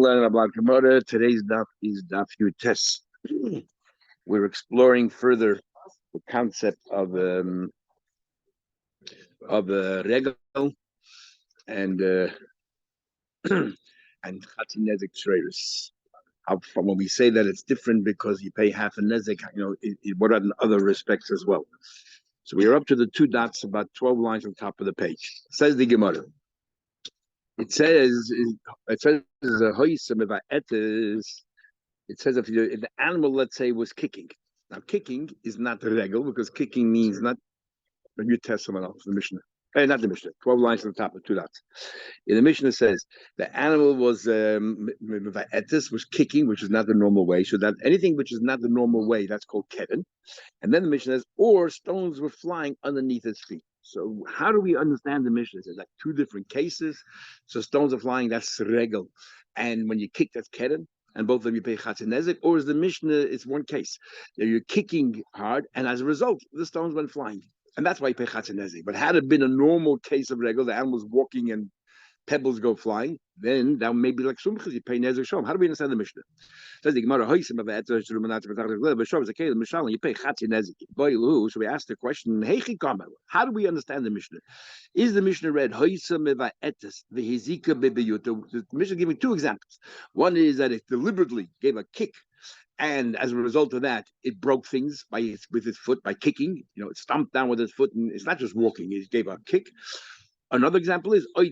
Bava Kama Daf. Today's daf is daf Yutes. We're exploring further the concept of regal and and chatinezek traders. When we say that it's different because you pay half a nezek, what are in other respects as well? So we are up to the two dots, about 12 lines on top of the page. It says the Gemara. It says it says if the animal, let's say, was kicking. Now, kicking is not the regal because kicking means not. You test someone else, the Mishnah. Not the Mishnah. 12 lines on the top of two dots. In the Mishnah says the animal was kicking, which is not the normal way. So that anything which is not the normal way, that's called keren. And then the Mishnah says, or stones were flying underneath its feet. So how do we understand the Mishnah? There's like two different cases. So stones are flying, that's regal. And when you kick, that's keren. And both of them you pay chatzin, or is the Mishnah, it's one case. You're kicking hard, and as a result, the stones went flying. And that's why you pay chatzin. But had it been a normal case of regal, the animal's walking and pebbles go flying, then that may be like sumchas, you pay nezek shom. How do we understand the Mishnah? Says the Gemara, you pay chatzin nezek. So we ask the question, how do we understand the Mishnah? Is the Mishnah read the Mishnah giving two examples. One is that it deliberately gave a kick, and as a result of that, it broke things with its foot by kicking. It stomped down with its foot, and it's not just walking; it gave a kick. Another example is or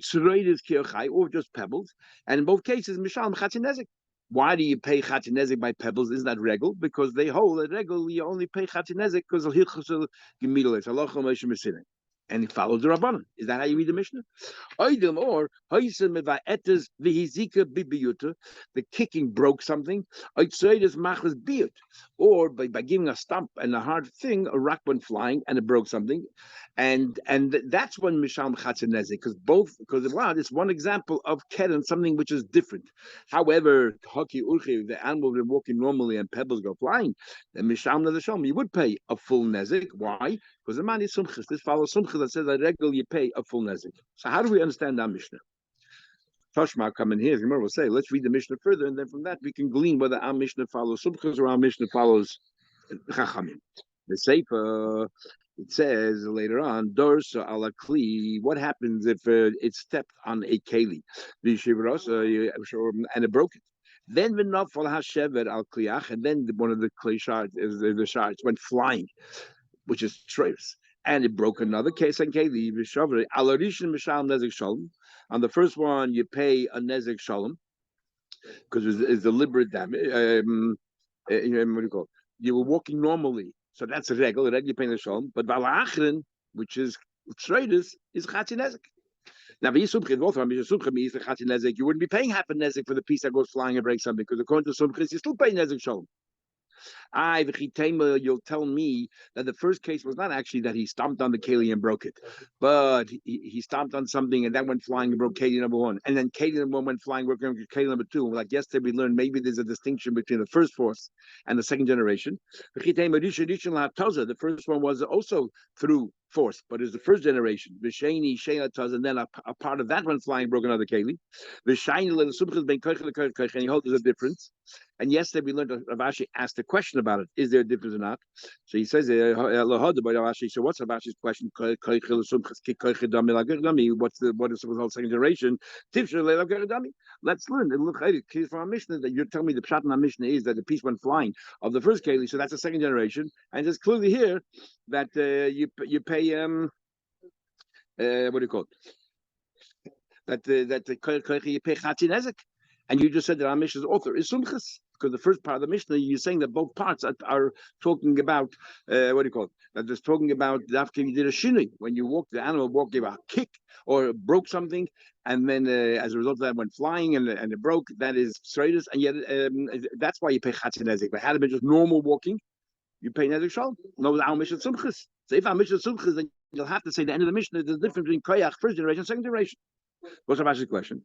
just pebbles, and in both cases, mishal chatzin nezek. Why do you pay chatzin nezek by pebbles? Isn't that regal? Because they hold that regal you only pay chatzin nezek because of hilchos gemidol. It's halacha Moshe Messiah. And it follows the Rabbanan. Is that how you read the Mishnah? Or the kicking broke something. Or by giving a stump and a hard thing, a rock went flying and it broke something. And that's when Mishal Chatzin Nezek, because wow, it's one example of keren, something which is different. However, the animal is walking normally and pebbles go flying, then Mishal Nezek, you would pay a full Nezek. Why? Because the man is sumchas. This follows sumchas that says that regular you pay a full nezek. So how do we understand that Mishnah? Toshma coming here, Gemara will say, let's read the Mishnah further, and then from that we can glean whether our Mishnah follows sumchas or our Mishnah follows chachamim. The Sefer, it says later on, dorsa ala kli. What happens if it stepped on a keli, and it broke it? Then v'nafal hashevet al kliyach, and then one of the clay shards, the shards went flying, which is trace, and it broke another case and keli v'shavre alarishin mishal nezek shalom. On the first one, you pay a nezek shalom because it's deliberate damage. What do you call it? You were walking normally, so that's a regal. You pay the shalom, but balachrin, which is traders, is chatzin nezek. Now, you wouldn't be paying half a nezek for the piece that goes flying and breaks something, because according to sumchis, you still pay nezek shalom. You'll tell me that the first case was not actually that he stomped on the keli and broke it, but he stomped on something and that went flying and broke keli number one, and then keli number one went flying, broke keli number two. Like yesterday, we learned maybe there's a distinction between the first force and the second generation. The first one was also through force, but it's the first generation. And then a part of that went flying, broke another keli. And he holds there's a difference. And yesterday we learned Rav Ashi asked a question about it. Is there a difference or not? So he says, so what's Rav Ashi's question? What is the whole second generation? Let's learn. It looks clear from our Mishnah that you're telling me the pshat in our Mishnah is that the piece went flying of the first keli, so that's the second generation. And it's clearly here that you pay what do you call it? You pay chatzin nezek. And you just said that our Mishnah's author is sumchas, because the first part of the Mishnah, you're saying that both parts are talking about, what do you call it? That just talking about, after you did a shinui, when you walked, the animal walked, gave a kick, or broke something, and then as a result of that went flying, and it broke, that is streitus, and yet that's why you pay chatzin nezek. But had it been just normal walking, you pay nezek shalom. No, our Mishnah sumchas. So if our Mishnah sumchas, then you'll have to say the end of the Mishnah, there's a difference between koyach, first generation, second generation. What's Rabashi's question?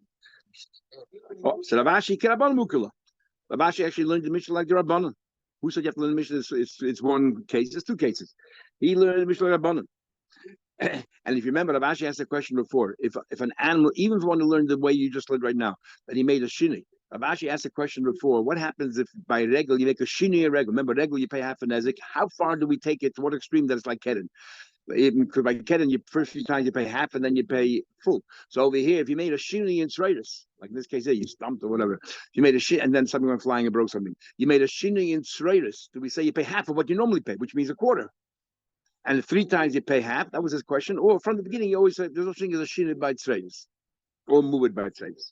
Oh, so Rav Ashi Rabbanan Mukula. Rav Ashi actually learned the Mishnah like the Rabbanan. Who said you have to learn the Mishnah? It's one case. It's two cases. He learned the Mishnah like Rabbanan. And if you remember, Rav Ashi asked the question before: if an animal, even if you want to learn the way you just learned right now, that he made a shini, Abashi asked a question before. What happens if by regel you make a shini a regel? Remember, regel you pay half a nezik. How far do we take it? To what extreme that it's like keren? Because by keren, you first few times you pay half and then you pay full. So over here, if you made a shini in sreitis, like in this case here, you stumped or whatever, you made a shini and then something went flying and broke something. You made a shini in sreitis. Do we say you pay half of what you normally pay, which means a quarter? And 3 times you pay half. That was his question. Or from the beginning, you always said there's no thing as a shini by sreitis or move by sreitis.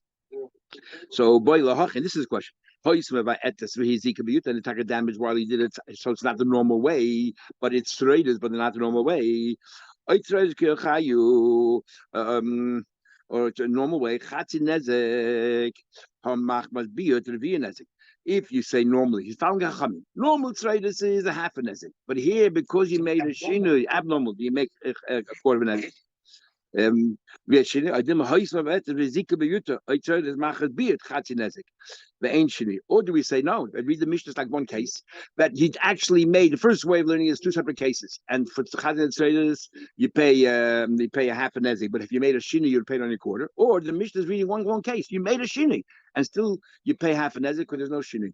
So boy lahach, and this is a question. And the taka damage while he did it, so it's not the normal way, but it's traders, but not the normal way. Or it's a normal way. If you say normally, he's found normal traders is a half a nezek, but here because you made a shinu abnormal, you make a quarter of a nezek. I didn't Rizika Beyuta. I tried as Machat Beard Chatzi Nezik. The ancient. Or do we say no? I read the Mishnah like one case that he actually made. The first way of learning is 2 separate cases, and for Chatzi traders you pay a half a nezik. But if you made a shini, you'd pay only a quarter. Or the Mishnah is reading one case. You made a shini, and still you pay half a nezik because there's no shini.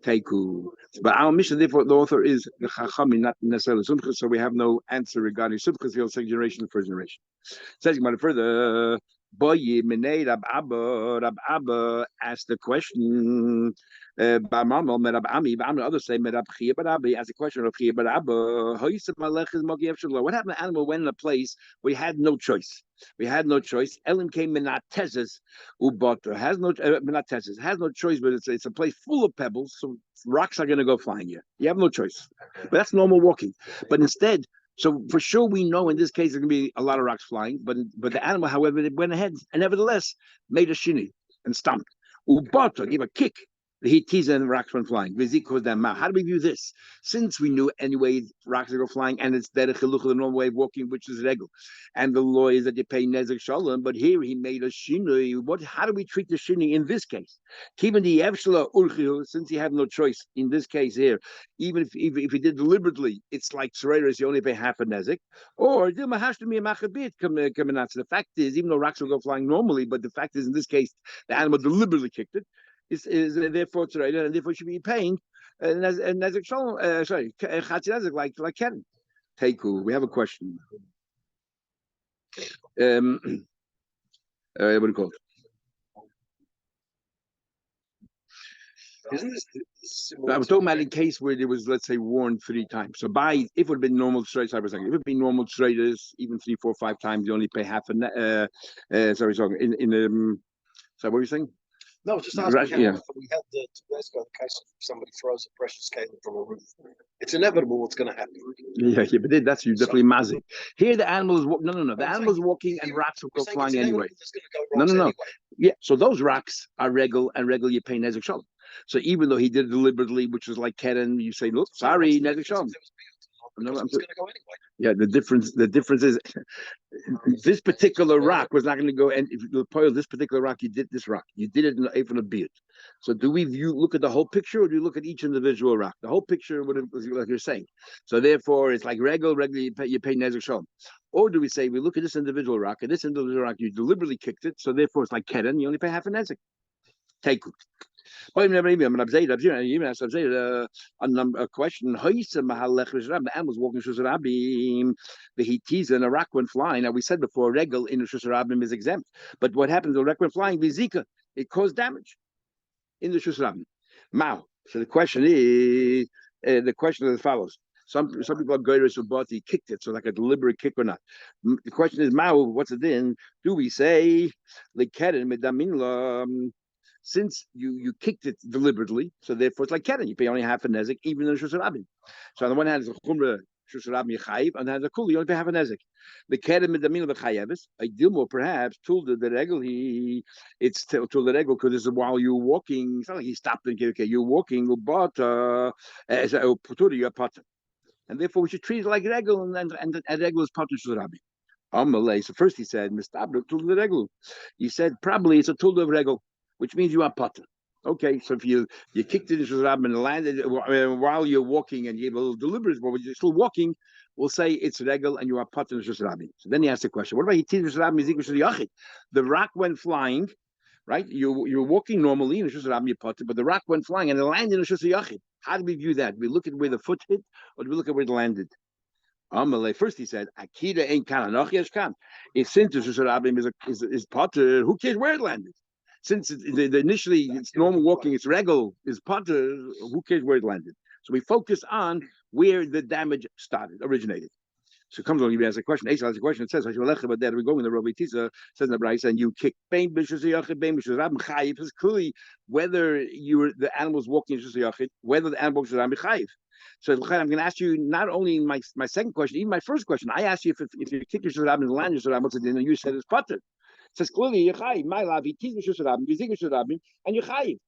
Teiku. But our mission, therefore, the author is the Chachami, not necessarily Sumchas, so we have no answer regarding Sumchas, the second generation, the first generation. Says about further, Boyi Minei Rab Abba asked the question. Ba'mamal Merab Ami, Ba'amr others say Merab Chia Barabi asked the question of Chia Barabba. What happened to animal went in a place where he had no choice? We had no choice. Elim came Menatezes Ubotra has no Menatezes has no choice, but it's a place full of pebbles, so rocks are going to go flying here. You have no choice, but that's normal walking. But instead. So for sure we know in this case there's going to be a lot of rocks flying, but the animal, however, it went ahead and nevertheless made a shini and stomped. Ubata gave a kick. The heat teaser and the rocks went flying. How do we view this? Since we knew anyway rocks are go flying and it's derech the normal way of walking, which is regel. And the law is that you pay nezek shalom, but here he made a shini. How do we treat the shini in this case? Even the evshla urchiu, since he had no choice in this case here, even if he did deliberately, it's like tzereres, you only pay half a nezek. Or the fact is, even though rocks will go flying normally, but the fact is in this case the animal deliberately kicked it. Is therefore tzereres, and therefore should be paying nezek shalom. Sorry, chatzi nezek like Ken. Teiku. We have a question. What do you call it? I was talking about in case where there was, let's say, worn 3 times. So if it would have been normal traders, I was saying, if it would be normal traders, even 3, 4, 5 times, you only pay half a. Sorry, so what were you saying? No, just asking. Right, yeah. We had 2 days ago the case of somebody throws a precious cable from a roof. It's inevitable what's going to happen. Yeah, but that's you definitely mazik. Here the animal is no. The animal is walking and rocks will go flying anyway. No. Anyway. Yeah, so those rocks are regel and regel you pay nezek shalom. So even though he did it deliberately, which was like Keren, you say, look, sorry, nezek shalom. No, it's going to go anyway. Yeah, the difference is this particular rock was not going to go. And if you pile this particular rock, you did this rock. You did it in a beard. So do we look at the whole picture, or do you look at each individual rock? The whole picture, like you're saying. So therefore, it's like regular you pay nezek shalom. Or do we say we look at this individual rock, and this individual rock you deliberately kicked it, so therefore it's like Keren, you only pay half a nezek. Take it. A question. The animals walking Shus Rabim, the Hitiza and a rock went flying. Now we said before, regel in Shus Rabim is exempt. But what happens when the rock went flying? Vizika, it caused damage in the Shus Rabim. Mao. So the question is as follows. Some people are goyrus who bought he kicked it, so like a deliberate kick or not. The question is, Mao, what's it in? Do we say lekeren medamin since you kicked it deliberately, so therefore it's like Keren, you pay only half a nezek, even in Shus Rabim. So on the one hand, it's a chumrah Shus Rabim Yechayiv, on the other hand, you only pay half a nezek. The Keren medamin the chayevis, ideal more perhaps told the regel it's told the regel because this is while you're walking. It's not like he stopped and okay, you're walking, but as a you're potter, and therefore we should treat it like regel, and regel is potter Shus Rabim. Amalei. So first he said, Mistabra told the regel. He said probably it's a tool of regel, which means you are potter. Okay, so if you kicked it into the Rabbin and landed while you're walking and you have a little deliberate, but when you're still walking, we'll say it's regel and you are potter in Shus Rabim. So then he asked the question: what about Hitin Shus Rabim? The rock went flying, right? You're walking normally in a Shus Rabim, you potter, but the rock went flying and it landed in a Shus Yachid. How do we view that? Do we look at where the foot hit, or do we look at where it landed? Amalei. First, he said, "Akida ain't kana noch yeshkan." If since the Shus Rabim is potter, who cares where it landed? Since initially it's normal walking, it's regal, is potter, who cares where it landed? So we focus on where the damage originated. So it comes along, you ask a question. Asa has a question. It says, "We're going the Rabbi Tisa says in the Brayso, and you kick bein b'shus yachid, bein b'shus rabim chayiv." It's clearly whether the animal's walking in shus yachid, whether the animal is rabim chayiv. So I'm going to ask you not only in my second question, even my first question. I asked you if you kick your shus rabim in the land, your rabim, and you said it's potter. It says clearly you're chayiv. My love, he teaches shus rabim, you think shus rabim, and you're chayiv.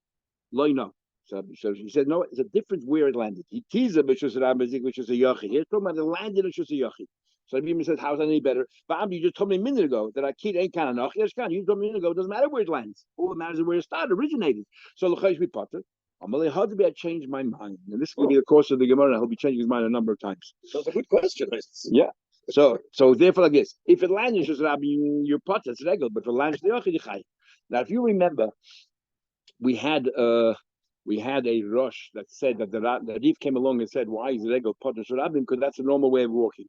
Lo no. So he said, no, it's a difference where it landed. He teased a bishus rabim, which is a yachid. He's talking about the landed in shus yachid. So Rabbi said, how's that any better? But you just told me a minute ago that a kid ain't kind of noch. Yes, you told me a minute ago, it doesn't matter where it lands. All that matters is where it started, originated. So l'chaysh we potter. How to be I changed my mind? And this will be the course of the Gemara. He'll be changing his mind a number of times. So it's a good question. Yeah. So therefore like this. If it lands just Rabbi, your potter, it's regular, but if it lands the Yochid, you chay. Now if you remember, we had a Rosh that said that the Rif came along and said, why is it regular potter Rabbi? Because that's a normal way of walking.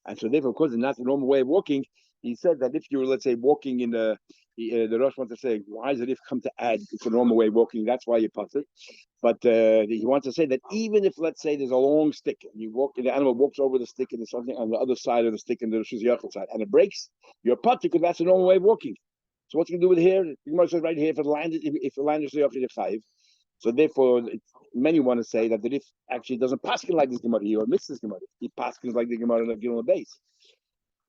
And so therefore, of course, it's not the normal way of walking. He said that if you were, let's say, walking in the Rosh wants to say, why is it if come to add? It's a normal way of walking. That's why you pass it. But he wants to say that even if, let's say, there's a long stick and you walk, the animal walks over the stick and there's something on the other side of the stick and the Shus Yachid side, and it breaks, you're potter because that's a normal way of walking. So what's going to do with here? The Gemara says right here, if it landed Shus Yachid, it's chayiv. So therefore, many want to say that the Rif actually doesn't paskin like this Gemara. He omits this Gemara. He paskins like the Gemara of Gilon base.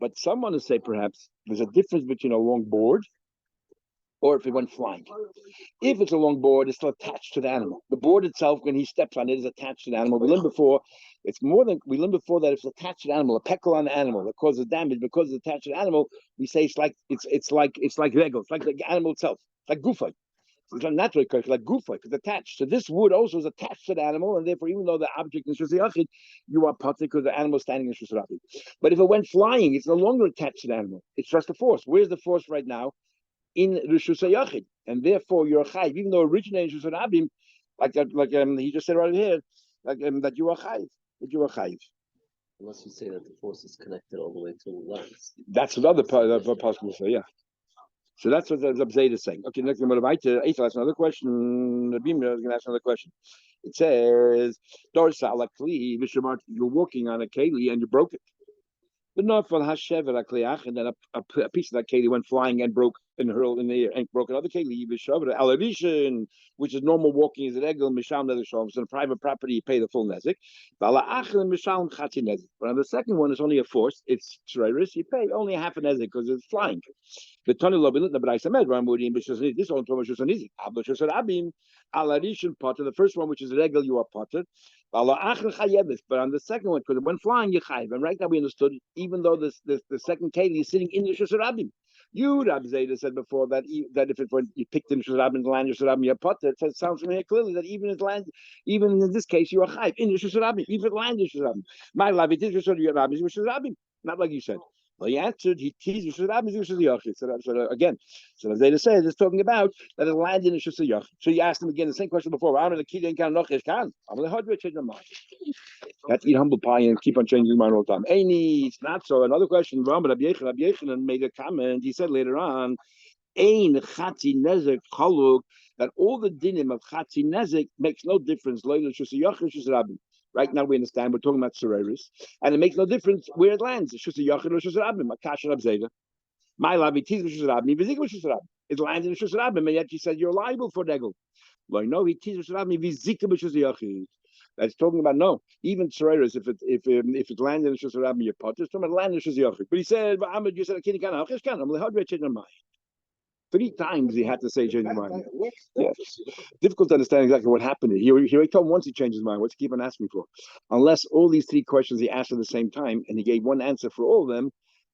But some want to say perhaps there's a difference between a long board or if it went flying. If it's a long board, it's still attached to the animal. The board itself, when he steps on it, is attached to the animal. We learned before that if it's attached to the animal, a peckle on the animal that causes damage because it's attached to the animal, we say it's like rego. It's like the animal itself. It's like gufa. It's not naturally like gufa, it's attached. So this wood also is attached to the animal, and therefore, even though the object is shus yachid, you are potter because the animal is standing in shus rabim. But if it went flying, it's no longer attached to the animal. It's just the force. Where's the force right now? In the shus yachid, and therefore you're chayiv, even though originating shus rabim, he just said right here, that you are chayiv. That you are chayiv. Unless you say that the force is connected all the way to the lungs. That's another part of what possible say, yeah. So that's what the Zabzaid is saying. Okay, next one. Ask another question. Rabbi is going to ask another question. It says, you're walking on a keli and you broke it. But not for Hashever and then a piece of that keli went flying and broke and hurled in the air and broke another keli, which is normal walking is regel mishal nether shalom. So in private property you pay the full nezik. But on the second one it's only a force, it's shreiris, you pay only half a nezik because it's flying. The tunnel of the Brayso med Ramudim b'shusanizik. This one Thomas shusanizik. Abba shusarabim alarishin potter. The first one, which is regel, you are potter. But on the second one, because it went flying, you chayiv. And right now we understood, even though the second keli is sitting in the shusarabim. You, Rabbi Zayda, said before that if it went, you picked in shusarabim and land shusarabim, you're potter. It sounds from here clearly that even in this case, you are chayiv in the shusarabim, even if it landed shusarabim. My love, it is shusarabim, not like you said. Well, he answered, he teased so again, so as they say, it's talking about that it landed in Shus Yachid. So you asked him again the same question before. I'm going to keep in count noch can. I'm going to change my mind. You have to eat humble pie and keep on changing his mind all the time. It's not so. Another question. Rabbi Yechanan made a comment. He said later on, Ein Chatzi Nezek Chaluk, that all the dinim of Chatzi Nezek makes no difference. Loyal Shus Yachid, Shus Rabbi. Right now we understand we're talking about Sereris, and it makes no difference where it lands. It's just a Yachid or Shus Rabim, a Kasher Abzeda. My lavi teases Shus Rabim, Vizik Shus Rabim. It lands in Shus Rabim, and yet he said you're liable for Degel. Well, no, he teases Shus Rabim, Vizik Shus Yachid. That's talking about no, even Sereris, if it lands in Shus Rabim, you're potter. It's talking about land in Shus Yachid. But he said, but Ahmed, you said a kid can't. I'm like, how do I change my mind? 3 times he had to say change his mind. Yeah. Difficult to understand exactly what happened. He told him once he changed his mind. What's he keep on asking for? Unless all these 3 questions he asked at the same time, and he gave one answer for all of them,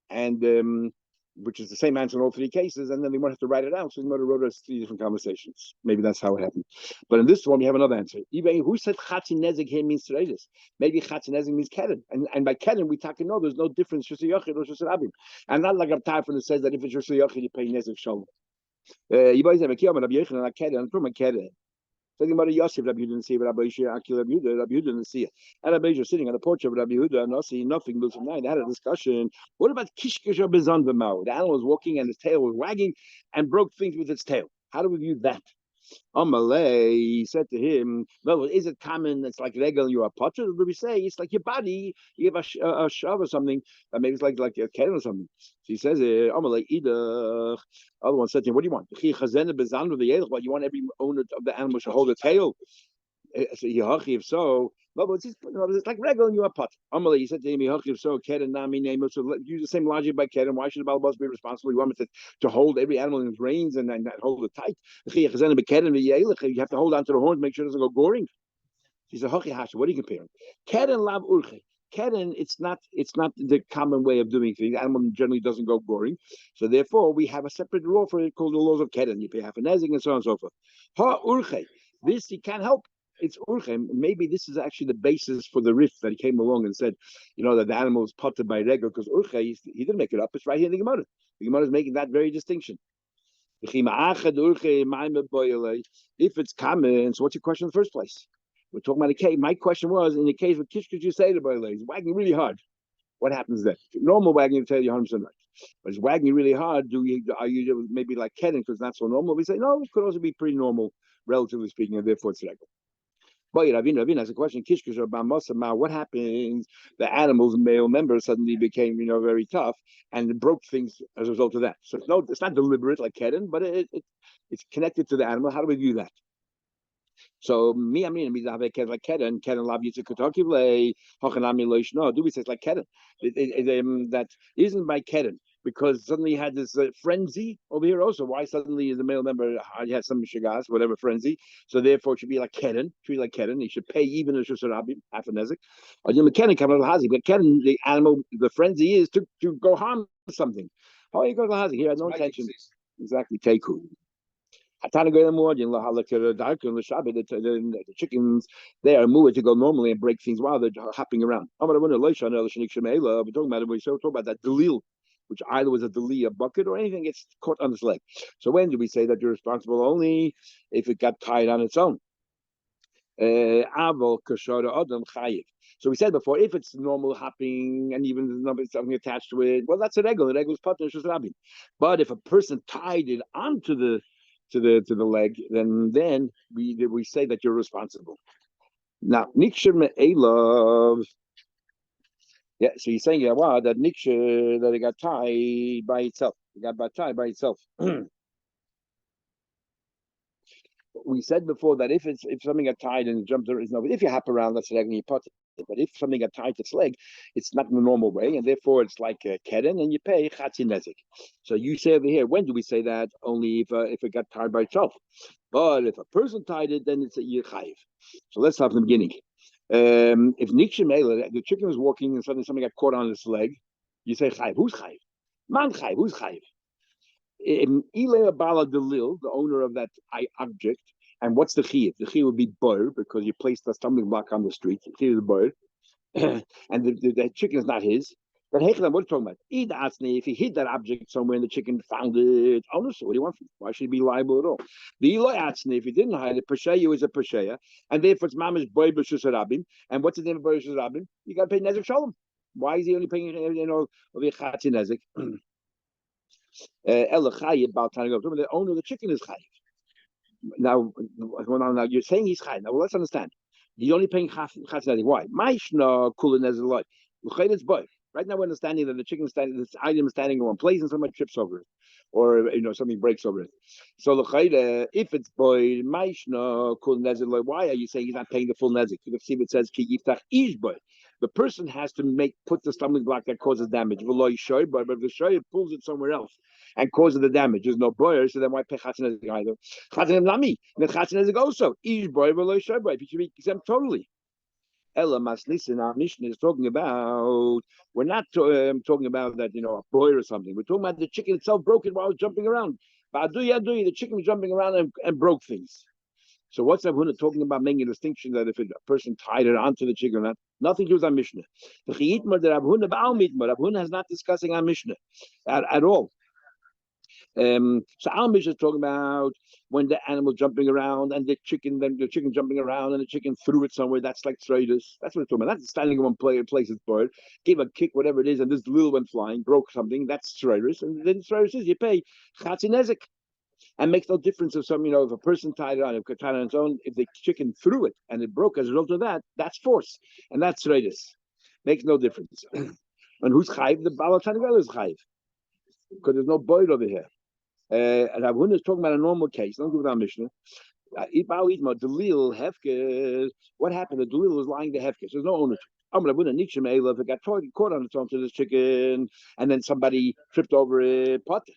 and which is the same answer in all 3 cases, and then they might have to write it out. So he might have wrote us 3 different conversations. Maybe that's how it happened. But in this one, we have another answer. Even who said Chatzi Nezek here means Tereidus? Maybe Chatzi Nezek means Keren. And by Keren, we talk to know there's no difference, Shus Yachid or Shus Rabim. And not like Abtar that says that if it's Shus Yachid, you pay Nezek Shalom. You boys have a kiyam, Rabbi Yochanan, a keren, from a keren. Talking about a Yosef, Rabbi Yehuda didn't see, but Rabbi Yishai, Akil, Rabbi Yehuda didn't see it. And Rabbi Yishai sitting on the porch of Rabbi Yehuda, and not seeing nothing, losing nine. They had a discussion. What about Kishkish or Bezan B'mao? The animal was walking and his tail was wagging and broke things with its tail. How do we view that? Amalei, he said to him, well, is it common? It's like regal, you're a potter. Or do we say it's like your body? You have a shove or something. Maybe it's like a keren or something. So he says, Amalei, either. Other one said to him, what do you want? What you want every owner of the animal should hold a tail? So if so, no, but it's like regular you a pot. Amalei, he said to him, if so, keren nami name. So use the same logic by keren. Why should the balbos be responsible? You want me to hold every animal in its reins and hold it tight? You have to hold on to the horns, make sure it doesn't go goring. He said, what are you comparing? Keren lav urche. Keren, it's not the common way of doing things. Animal generally doesn't go goring, so therefore we have a separate law for it called the laws of keren. You pay half a nezing and so on and so forth. Ha urche. This he can't help. It's urchem. Maybe this is actually the basis for the riff that he came along and said, that the animal is potted by regal because urche. He didn't make it up. It's right here in the Gemara. The Gemara is making that very distinction. If it's common, so what's your question in the first place? We're talking about a case. My question was, in the case of Kishkish, you say to boy, he's wagging really hard. What happens then? Normal wagging, you tell you 100% right. But it's wagging really hard. Are you maybe like kidding because it's not so normal? We say no, it could also be pretty normal, relatively speaking, and therefore it's regal. But Ravin has a question. Kishkish or Bamosama, what happens? The animal's male member suddenly became, very tough and broke things as a result of that. So it's not deliberate like Keren, but it's connected to the animal. How do we view that? So like Keren lab yitzikotokivle hochanami loishno. Do we say it's like Keren? That isn't by Keren. Because suddenly he had this frenzy over here also. Why suddenly is the male member has some shagas, whatever frenzy? So therefore it should be like Keren, He should pay even a shusarabim, half a nezik. Or the mechanic comes out hazi, but Keren, the animal, the frenzy is to go harm something. How you go to hazi? He had no intention. Exactly, teku. The chickens, they are moved to go normally and break things while they're hopping around. We're talking about it. We talk about that delil, which either was a deli, a bucket, or anything gets caught on its leg. So when do we say that you're responsible? Only if it got tied on its own. So we said before, if it's normal hopping and even there's something attached to it, well, that's a regal. The regal is partner shusrabim. But if a person tied it onto the leg, then we say that you're responsible. Now, nikshir me'elav. Yeah, so he's saying that niksha that it got tied by itself. It got tied by itself. We said before that if something got tied and it jumps, there is no. If you hop around, that's leg and you put it. But if something got tied to its leg, it's not in the normal way, and therefore it's like a keren, and you pay chatzi nezik. So you say over here, when do we say that? Only if it got tied by itself. But if a person tied it, then it's a yichayiv. So let's start from the beginning. If Nikshim, the chicken was walking and suddenly something got caught on its leg, you say chayiv. Who's chayiv? Man chayiv. Who's chayiv? Ilay Bala Delil, the owner of that object, and what's the chiyiv? The chiyiv would be bur because you placed a stumbling block on the street. The chiyiv is bur, and the chicken is not his. Then Hechlam, what are you talking about? If he hid that object somewhere and the chicken found it, honestly, what do you want from him? Why should he be liable at all? The Eloy Atzne, if he didn't hide it, Pesheya is a Pesheya, and therefore it's Mamish Boy B'Shus Rabim. And what's the name of Boy B'Shus Rabim? You got to pay Nezek Shalom. Why is he only paying, over Chatzi Nezek? The owner of the chicken is Chayiv. Now you're saying he's Chayiv. Now, well, let's understand. He's only paying Chatzi Nezek. Why? Ma'ishna Kula Nezek Loy. It's boy. Right now we're understanding that the chicken this item is standing in one place and somebody trips over it, or something breaks over it. So if it's boy maishna kul nezik, why are you saying he's not paying the full nezik? You see it says ki yiftach ish boy. The person has to put the stumbling block that causes damage. But if the shoy pulls it somewhere else and causes the damage, there's no boy, so then why pay chatz nezik either? Chatz nami, and chatz nezik also ish boy v'lo shoy boy. He should be exempt totally. Ella Masnisin, our Mishnah is talking about, we're not talking about that, a boy or something. We're talking about the chicken itself broke it while it was jumping around. The chicken was jumping around and broke things. So what's Abhuna talking about, making a distinction that if a person tied it onto the chicken or not? Nothing to do with our Mishnah. The Abhuna is not discussing our Mishnah at all. So our mission is talking about when the animal jumping around and the chicken jumping around and the chicken threw it somewhere. That's like traders. That's what it's talking about. That's standing in one place it's bird, gave a kick, whatever it is, and this little went flying, broke something. That's traders. And then traders is you pay chatzinezik. And makes no difference if if a person tied it on, if tied it on its own, if the chicken threw it and it broke as a result of that, that's force. And that's traders. Makes no difference. And who's chayiv? The Bava Kama is chayiv. Because there's no boy over here. And Avun is talking about a normal case. Don't go with our Mishnah. What happened? The Dalil was lying to Hefkes. There's no owner to it. If it got caught on its own to this chicken, and then somebody tripped over it, pot.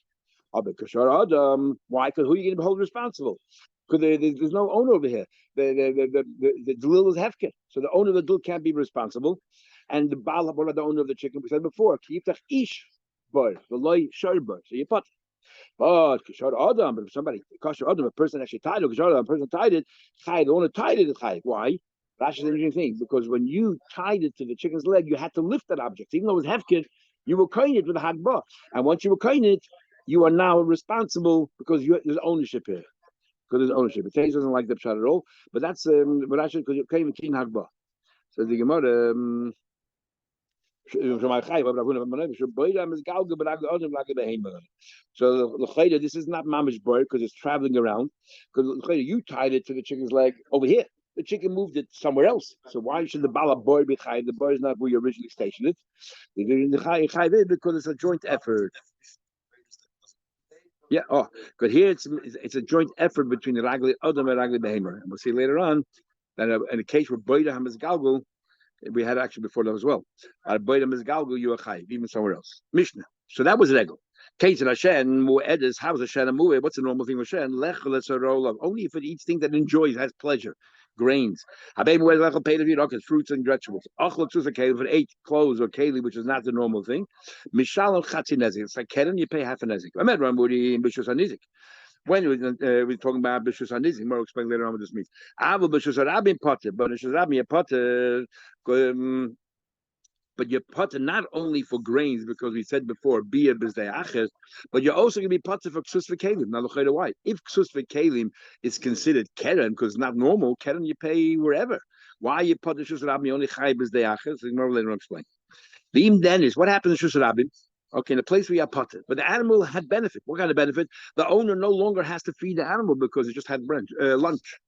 Why? Because who are you going to hold responsible? Because there's no owner over here. The Dalil is Hefker. So the owner of the Dalil can't be responsible. And the Baal, what about the owner of the chicken? We said before, ish bar, the loy shar bar. So you put. But if somebody kosher adam, a person actually tied it, a person tied it, the owner tied it, why? That's an interesting thing, because when you tied it to the chicken's leg, you had to lift that object. Even though it was hefker, you were coin it with a hagbah. And once you were coin it, you are now responsible because there's ownership here. Because there's ownership. It doesn't like the pshat at all, but that's but actually because you came in hagbah. So the Gemara. So this is not mamish bird because it's traveling around. Because you tied it to the chicken's leg over here. The chicken moved it somewhere else. So why should the bala boy be chayiv? The boy is not where you originally stationed it. Because it's a joint effort. Yeah. Oh, but here it's a joint effort between the ragli adam and ragli behemer. And we'll see later on that in a case where boida ham is galgal. We had actually before that as well. You are chayiv, even somewhere else. Mishnah. So that was regel. Case in Hashem, mu'edis, how is Hashem a mu'ed? What's the normal thing with Hashem? Only if it eats things that enjoys, has pleasure. Grains. Fruits and vegetables. If it ate clothes or keli, which is not the normal thing. Mishalom chatzinezik. It's like keren, you pay half a nezik. When we're talking about Bishus Hanizik, more explain later on what this means. Avil Bishus Harabim Potter, but Bishus Harabim Potter, but you're potter not only for grains, because we said before, bia b'zdei aches, but you're also going to be potter for ksus v'kelim. Now, why? If ksus v'kelim is considered keren, because it's not normal, keren you pay wherever. Why you potter shus rabbi only chay b'zdei aches? More later on explain. The im then is what happens in shus rabim. Okay, in a place where you have potter, but the animal had benefit. What kind of benefit? The owner no longer has to feed the animal because it just had lunch.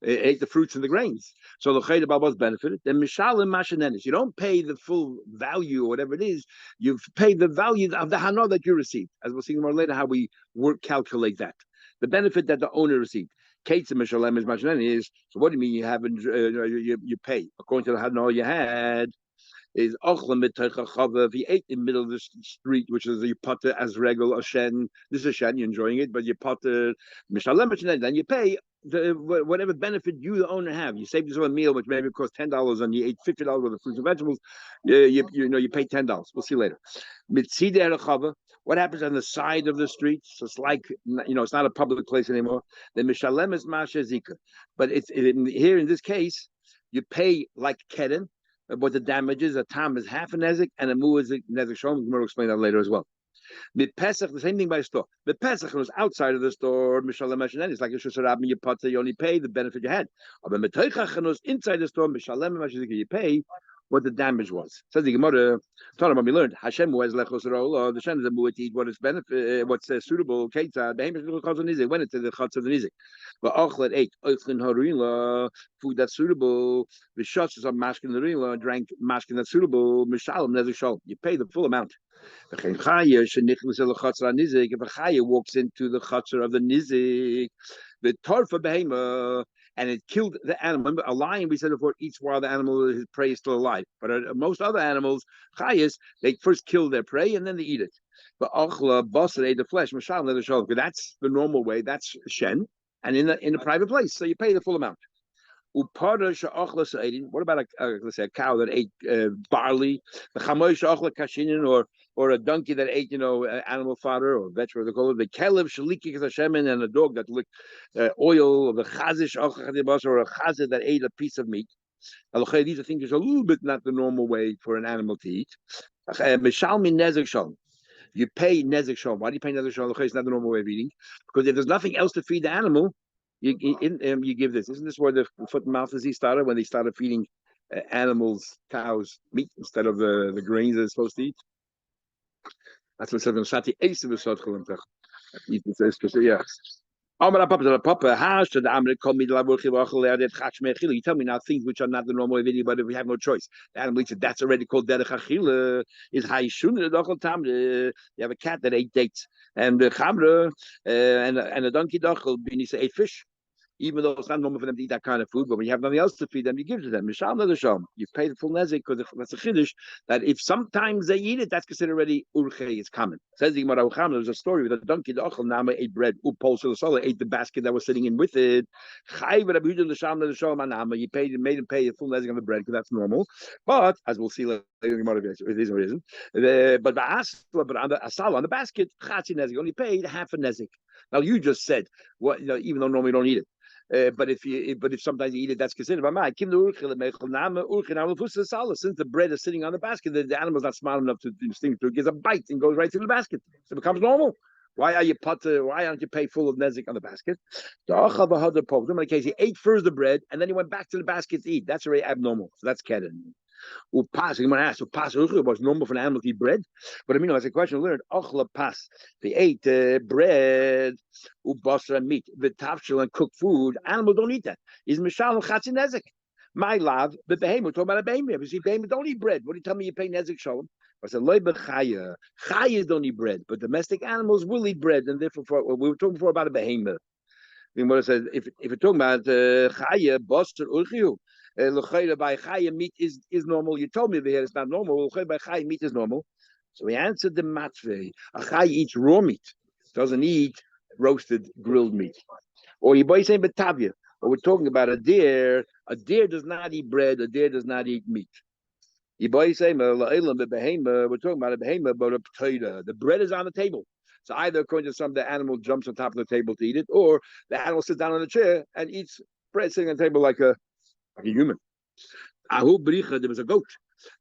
It ate the fruits and the grains. So the chayda babas benefited. Then mishalim mashanenis. You don't pay the full value or whatever it is. You pay the value of the hana that you received. As we'll see more later, how we calculate that. The benefit that the owner received. Kates and mishalem is mashanenis. So what do you mean you haven't? You pay according to the hana you had. Is if you ate in the middle of the street, which is you potter as regular a shen. This is a shen, you're enjoying it, but you potter mishalem, then you pay whatever benefit you the owner have. You save yourself a meal which maybe cost $10 and you ate $50 worth of fruits and vegetables. You pay $10. We'll see later. What happens on the side of the street? So it's like it's not a public place anymore. The mishalem is masha zika, but here in this case you pay like keren. But the damages, a tam is half a nezik, and a mu is a nezik shom. We'll explain that later as well. The Pesach, the same thing by store. The Pesach was outside of the store. Mishalem Mashanen. It's like a shusarab, you potter, you only pay the benefit you had. But Metoichach was inside the store. Mishalem Mashazik, you pay what the damage was. Says the Gemara. Talking about we learned Hashem was lechos rola. The Shem is a mu'et eat what is benefit, what's suitable. Keita behemoth chutz of nizik. When it's the chutz of the nizik. But ochlet ate oichlin harila, food that's suitable. The shots of mashkin harila, drank mashkin that's suitable. Mishalem nezik shalom. You pay the full amount. If a chaya walks into the chutzner of the nizik, the tarfa behema, and it killed the animal. Remember, a lion, we said before, eats while the animal, his prey is still alive. But most other animals, chayas, they first kill their prey and then they eat it. But achla basar ate the flesh. That's the normal way. That's shen, and in a private place, so you pay the full amount. What about let's say a cow that ate barley, or a donkey that ate animal fodder or vegetable? They call it the kelev shaliki kashemen, and a dog that licked oil, or the chazish or a chazir that ate a piece of meat. These are things that are a little bit not the normal way for an animal to eat. you pay nezek shalom. Why do you pay nezek shalom? It's not the normal way of eating. Because if there's nothing else to feed the animal, you give this. Isn't this where the foot and mouth disease started? When they started feeding animals, cows, meat instead of the grains they're supposed to eat? That's what it says in yeah. You tell me now things which are not the normal way of eating, but if we have no choice. The animal eats it. That's already called derech achila. Is hayshun the dochel tam. You have a cat that ate dates, and the chamra and a donkey dochel binisa ate fish. Even though it's not normal for them to eat that kind of food, but when you have nothing else to feed them, you give to them. You pay the full nezik because that's a chiddush that if sometimes they eat it, that's considered already urche. It's common. Says the Gemara, there's a story with a donkey. The ochel nama ate bread. Ate the basket that was sitting in with it. You made him pay a full nezik on the bread because that's normal. But as we'll see later, it is or isn't. But on the asala on the basket, chatzi nezik only paid half a nezik. Now you just said what even though normally you don't eat it. But if sometimes you eat it, that's considered. Since the bread is sitting on the basket, the animal's not smart enough to distinguish. It gives a bite and goes right through the basket, so it becomes normal. Why aren't you pay full of nezik on the basket? In my case, he ate first the bread and then he went back to the basket to eat. That's already abnormal. So that's keren. Upas, you might ask, was normal for an animal to eat bread? But I mean, that's a question learned. Ochla pas, they ate bread, ubasra and meat, v'tafshel and cooked food. Animals don't eat that. Is mishal chatzi nezek. My love, but behemoth, we're talking about a behemoth. You see, behemoth don't eat bread. What do you tell me you pay nezek shalom? I said, loy b'chaya. Chayas don't eat bread, but domestic animals will eat bread. And therefore, we were talking before about a behemoth. I mean, what it says, if you're talking about chaya, basar, urchiu, by chaya meat is normal. You told me over here it's not normal. By chaya meat is normal. So he answered the matvei. A chaya eats raw meat, doesn't eat roasted grilled meat. Or you buy saying betavia. Or we're talking about a deer. A deer does not eat bread. A deer does not eat meat. You buy saying we're talking about a behemoth, but a potato. The bread is on the table. So either according to some, the animal jumps on top of the table to eat it, or the animal sits down on the chair and eats bread sitting on the table like a human. Ahu bricha, there was a goat.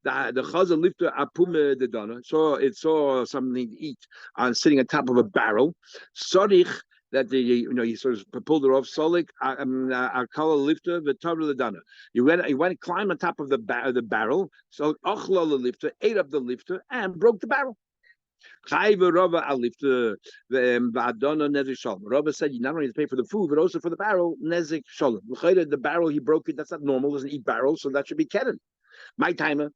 The chazal lifted apume the dana, so it saw something to eat on sitting on top of a barrel. Sorich that he sort of pulled it off. Solik akala lifter the top of the dana. He went climb on top of the barrel. So ochla the lifter ate up the lifter and broke the barrel. Rava said you not only have to pay for the food, but also for the barrel, nezik shalom. The barrel, he broke it, that's not normal, doesn't eat barrels, so that should be keren. My timer.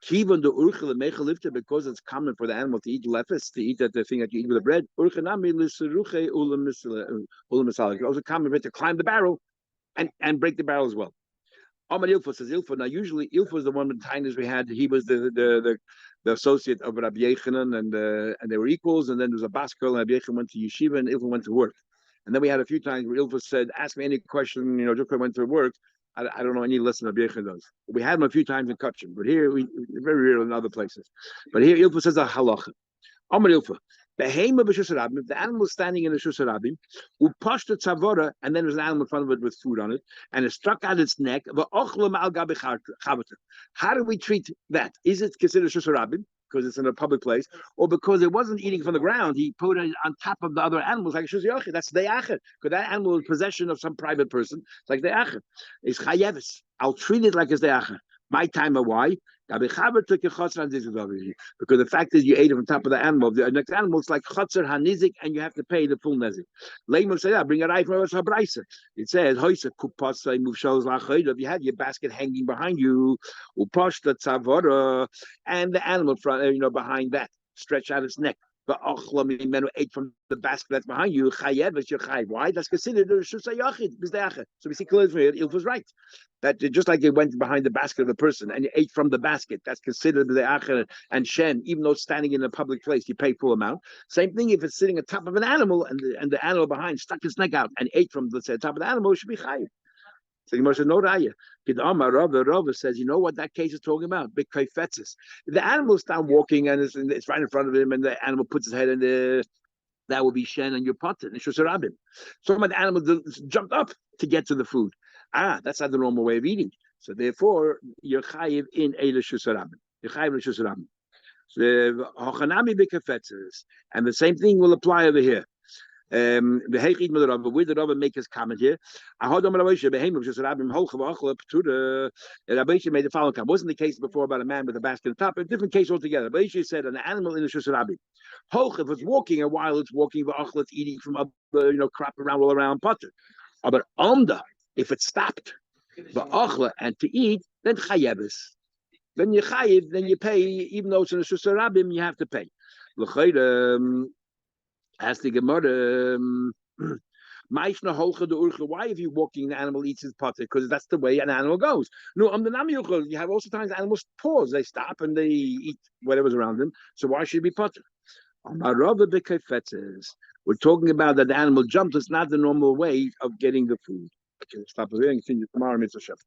Even the urchel mechel lifter, because it's common for the animal to eat lefes, to eat that the thing that you eat with the bread. It's also common for it to climb the barrel and break the barrel as well. Amar Ilfa says Ilfa. Now, usually Ilfa is the one with the tiniest we had. He was the associate of Rabbi Yechanan, and they were equals. And then there was a Baskel, and Rabbi Yechanan went to yeshiva, and Ilfa went to work. And then we had a few times where Ilfa said, "Ask me any question." Just went to work. I don't know any lesson Rabbi Yechanan does. We had him a few times in Kutchin, but here we very rare in other places. But here Ilfa says a halacha. Amar Ilfa. If the animal is standing in the Shusarabim, upashta tzavora, and then there's an animal in front of it with food on it, and it struck out its neck. How do we treat that? Is it considered Shusarabim because it's in a public place, or because it wasn't eating from the ground, he put it on top of the other animals like Shusarabim? That's de'achar, because that animal is possession of some private person. It's like de'achar. It's chayevis. I'll treat it like it's de'achar. My time of why? Because the fact is you ate it on top of the animal. The next animal is like chotzer hanizik, and you have to pay the full nezik. Leimer say, bring a knife from us habraisa. It says, if you had your basket hanging behind you, upashta tzavora, and the animal front, behind that, stretch out its neck. Ate from the basket that's behind you. Why? That's considered a shusayachid. So we see clearly Ilf was right. That just like it went behind the basket of the person and you ate from the basket, that's considered the acher and shen, even though it's standing in a public place, you pay full amount. Same thing if it's sitting on top of an animal and the animal behind stuck its neck out and ate from, let's say, the top of the animal, it should be chayiv. So Gemara says, no raya. Rava says, you know what that case is talking about? Big kaifetzes. If the animal's down walking and it's right in front of him and the animal puts his head in there, that would be shen and your potter and shusarabim. So the animal jumped up to get to the food. That's not the normal way of eating. So therefore, you're chayiv in eila shusarabim. You're chayiv in shusarabim. Hochanami b'kafetzes, and the same thing will apply over here. The Heichid with the Rabbi, where the Rabbi make his comment here. Ahodom Rabbi Behem just Rabbim Holcha v'Achla P'tuda. Rabbi made the following comment. Wasn't the case before about a man with a basket on top? A different case altogether. Rabbi said an animal in the Shus Rabbi. Holch, if it's walking, and while it's walking, v'Achla, it's eating from crap around all around potter. But Amda, if it stopped, v'Achla, and to eat, then Chayebis. Then you chayiv, then you pay, even though it's in a Shus Rabbim, you have to pay. As the Gemara, why if you're walking, the animal eats his potter? Because that's the way an animal goes. No, you have also times animals pause, they stop and they eat whatever's around them. So why should it be potter? We're talking about that the animal jumps. It's not the normal way of getting the food. Okay, stop here and continue tomorrow, Mr. Chef.